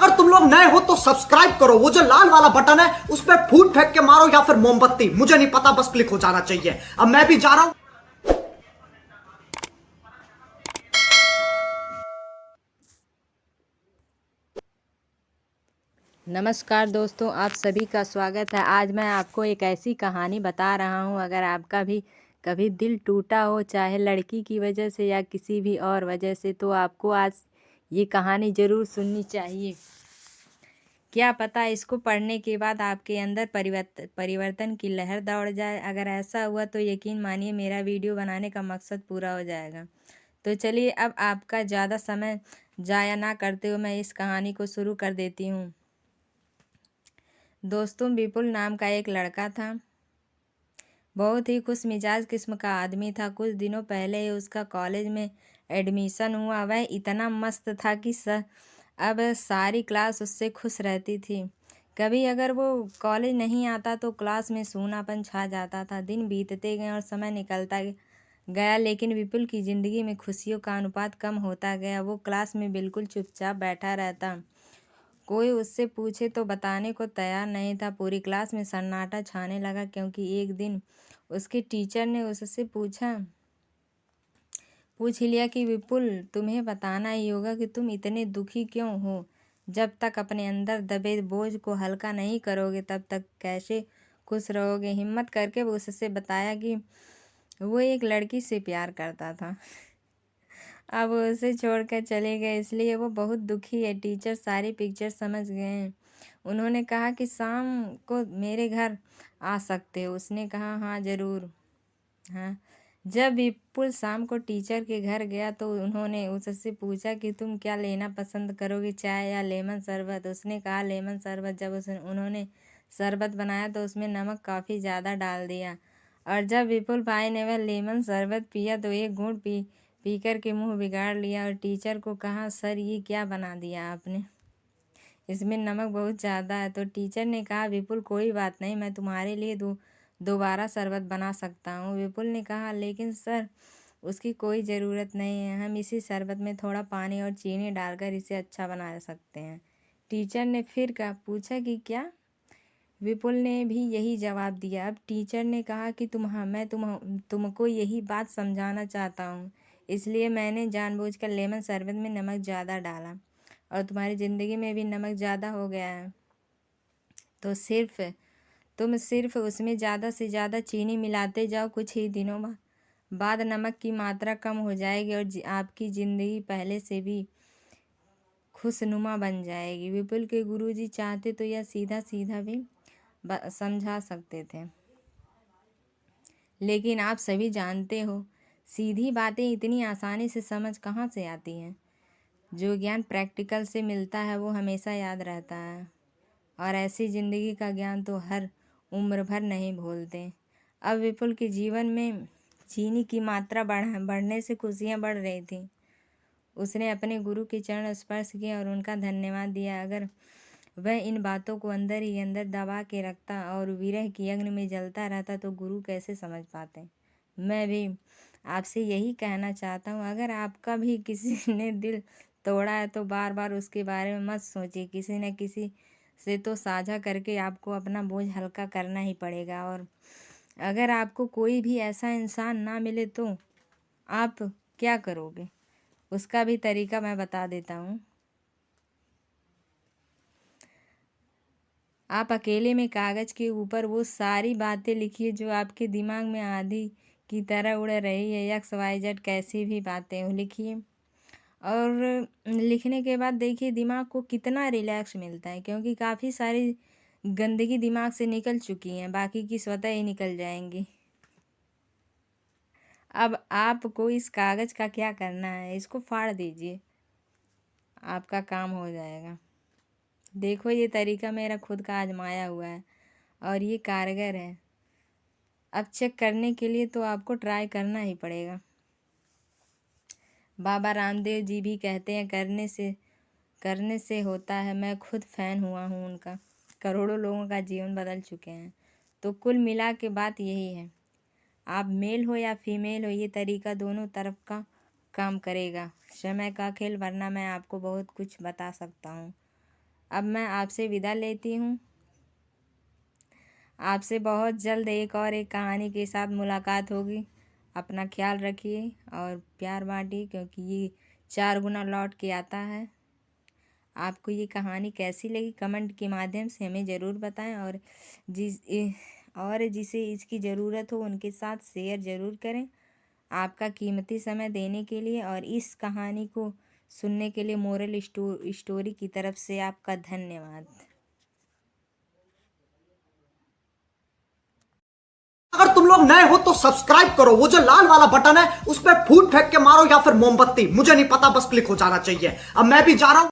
अगर तुम लोग नए हो तो सब्सक्राइब करो, वो जो लाल वाला बटन है उस पर फूट फेंक के मारो या फिर मोमबत्ती, मुझे नहीं पता, बस क्लिक हो जाना चाहिए। अब मैं भी जा रहा हूं। नमस्कार दोस्तों, आप सभी का स्वागत है। आज मैं आपको एक ऐसी कहानी बता रहा हूँ। अगर आपका भी कभी दिल टूटा हो, चाहे लड़की की वजह से या किसी भी और वजह से, तो आपको आज ये कहानी ज़रूर सुननी चाहिए। क्या पता इसको पढ़ने के बाद आपके अंदर परिवर्तन की लहर दौड़ जाए। अगर ऐसा हुआ तो यकीन मानिए मेरा वीडियो बनाने का मकसद पूरा हो जाएगा। तो चलिए, अब आपका ज़्यादा समय ज़ाया ना करते हुए मैं इस कहानी को शुरू कर देती हूँ। दोस्तों, विपुल नाम का एक लड़का था। बहुत ही खुश मिजाज किस्म का आदमी था। कुछ दिनों पहले ही उसका कॉलेज में एडमिशन हुआ। वह इतना मस्त था कि अब सारी क्लास उससे खुश रहती थी। कभी अगर वो कॉलेज नहीं आता तो क्लास में सूनापन छा जाता था। दिन बीतते गए और समय निकलता गया, लेकिन विपुल की ज़िंदगी में खुशियों का अनुपात कम होता गया। वो क्लास में बिल्कुल चुपचाप बैठा रहता। कोई उससे पूछे तो बताने को तैयार नहीं था। पूरी क्लास में सन्नाटा छाने लगा, क्योंकि एक दिन उसके टीचर ने उससे पूछ लिया कि विपुल, तुम्हें बताना ही होगा कि तुम इतने दुखी क्यों हो। जब तक अपने अंदर दबे बोझ को हल्का नहीं करोगे तब तक कैसे खुश रहोगे। हिम्मत करके वो उससे बताया कि वो एक लड़की से प्यार करता था। अब वो उसे छोड़कर चले गए, इसलिए वो बहुत दुखी है। टीचर सारी पिक्चर समझ गए हैं। उन्होंने कहा कि शाम को मेरे घर आ सकते हो। उसने कहा हाँ ज़रूर। हाँ, जब विपुल शाम को टीचर के घर गया तो उन्होंने उससे पूछा कि तुम क्या लेना पसंद करोगे, चाय या लेमन शरबत। उसने कहा लेमन शरबत। जब उन्होंने शरबत बनाया तो उसमें नमक काफ़ी ज़्यादा डाल दिया, और जब विपुल भाई ने वह लेमन शरबत पिया तो एक घूंट पीकर के मुंह बिगाड़ लिया और टीचर को कहा सर ये क्या बना दिया आपने, इसमें नमक बहुत ज़्यादा है। तो टीचर ने कहा विपुल कोई बात नहीं, मैं तुम्हारे लिए दोबारा शरबत बना सकता हूँ। विपुल ने कहा लेकिन सर उसकी कोई ज़रूरत नहीं है, हम इसी शरबत में थोड़ा पानी और चीनी डालकर इसे अच्छा बना सकते हैं। टीचर ने फिर पूछा कि क्या। विपुल ने भी यही जवाब दिया। अब टीचर ने कहा कि मैं तुमको यही बात समझाना चाहता हूँ, इसलिए मैंने जानबूझकर लेमन शरबत में नमक ज़्यादा डाला, और तुम्हारी ज़िंदगी में भी नमक ज़्यादा हो गया है तो तुम सिर्फ उसमें ज़्यादा से ज़्यादा चीनी मिलाते जाओ। कुछ ही दिनों बाद नमक की मात्रा कम हो जाएगी और आपकी ज़िंदगी पहले से भी खुशनुमा बन जाएगी। विपुल के गुरुजी चाहते तो यह सीधा सीधा भी समझा सकते थे, लेकिन आप सभी जानते हो सीधी बातें इतनी आसानी से समझ कहाँ से आती हैं। जो ज्ञान प्रैक्टिकल से मिलता है वो हमेशा याद रहता है, और ऐसी ज़िंदगी का ज्ञान तो हर उम्र भर नहीं भूलते। अब विपुल के जीवन में चीनी की मात्रा बढ़ने से खुशियाँ बढ़ रही थीं। उसने अपने गुरु के चरण स्पर्श किए और उनका धन्यवाद दिया। अगर वह इन बातों को अंदर ही अंदर दबा के रखता और विरह की अग्नि में जलता रहता तो गुरु कैसे समझ पाते। मैं भी आपसे यही कहना चाहता हूँ, अगर आपका भी किसी ने दिल तोड़ा है तो बार बार उसके बारे में मत सोचिए। किसी न किसी से तो साझा करके आपको अपना बोझ हल्का करना ही पड़ेगा। और अगर आपको कोई भी ऐसा इंसान ना मिले तो आप क्या करोगे, उसका भी तरीका मैं बता देता हूँ। आप अकेले में कागज़ के ऊपर वो सारी बातें लिखिए जो आपके दिमाग में आंधी की तरह उड़ रही है। XYZ कैसी भी बातें हो लिखिए, और लिखने के बाद देखिए दिमाग को कितना रिलैक्स मिलता है, क्योंकि काफ़ी सारी गंदगी दिमाग से निकल चुकी हैं, बाकी की स्वतः ही निकल जाएंगी। अब आपको इस कागज़ का क्या करना है, इसको फाड़ दीजिए, आपका काम हो जाएगा। देखो ये तरीका मेरा खुद का आजमाया हुआ है और ये कारगर है। अब चेक करने के लिए तो आपको ट्राई करना ही पड़ेगा। बाबा रामदेव जी भी कहते हैं करने से होता है। मैं खुद फ़ैन हुआ हूँ उनका, करोड़ों लोगों का जीवन बदल चुके हैं। तो कुल मिला के बात यही है, आप मेल हो या फीमेल हो, ये तरीका दोनों तरफ का काम करेगा। समय का खेल, वरना मैं आपको बहुत कुछ बता सकता हूँ। अब मैं आपसे विदा लेती हूँ। आपसे बहुत जल्द एक कहानी के साथ मुलाकात होगी। अपना ख्याल रखिए और प्यार बांटिए, क्योंकि ये 4 गुना लौट के आता है। आपको ये कहानी कैसी लगी कमेंट के माध्यम से हमें ज़रूर बताएं, और जिसे इसकी ज़रूरत हो उनके साथ शेयर ज़रूर करें। आपका कीमती समय देने के लिए और इस कहानी को सुनने के लिए मोरल स्टोरी की तरफ से आपका धन्यवाद। अगर तुम लोग नए हो तो सब्सक्राइब करो, वो जो लाल वाला बटन है उस पर फूट फेंक के मारो या फिर मोमबत्ती, मुझे नहीं पता, बस क्लिक हो जाना चाहिए। अब मैं भी जा रहा हूं।